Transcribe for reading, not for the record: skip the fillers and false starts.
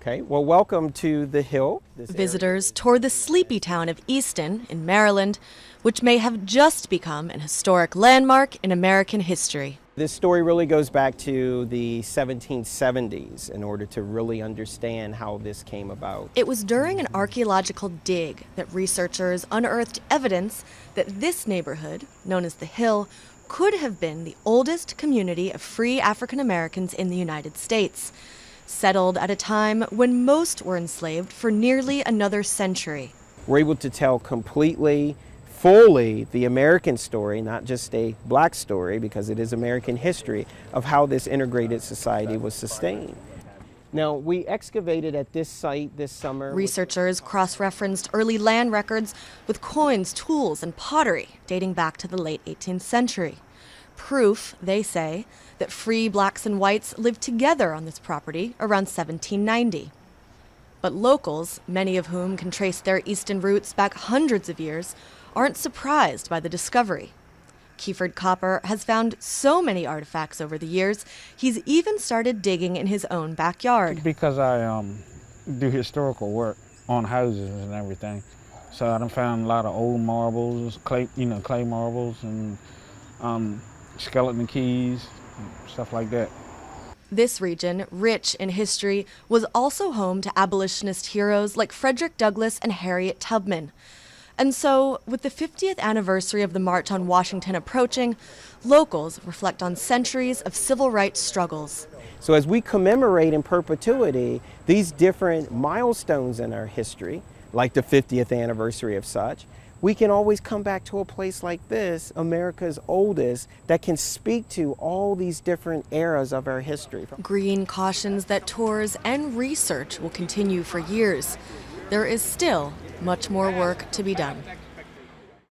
Okay, well, welcome to the Hill. Visitors tour the sleepy town of Easton in Maryland, which may have just become an historic landmark in American history. This story really goes back to the 1770s in order to really understand how this came about. It was during an archaeological dig that researchers unearthed evidence that this neighborhood, known as the Hill, could have been the oldest community of free African Americans in the United States, settled at a time when most were enslaved for nearly another century. We're able to tell completely, fully the American story, not just a black story, because it is American history, of how this integrated society was sustained. Now, we excavated at this site this summer. Researchers cross-referenced early land records with coins, tools, and pottery dating back to the late 18th century. Proof, they say, that free blacks and whites lived together on this property around 1790. But locals, many of whom can trace their Easton roots back hundreds of years, aren't surprised by the discovery. Kiefer Copper has found so many artifacts over the years, he's even started digging in his own backyard. Because I do historical work on houses and everything, so I found a lot of old marbles, clay marbles, and skeleton keys, stuff like that. This region, rich in history, was also home to abolitionist heroes like Frederick Douglass and Harriet Tubman. And so, with the 50th anniversary of the March on Washington approaching, locals reflect on centuries of civil rights struggles. So as we commemorate in perpetuity these different milestones in our history, like the 50th anniversary of such, we can always come back to a place like this, America's oldest, that can speak to all these different eras of our history. Green cautions that tours and research will continue for years. There is still much more work to be done.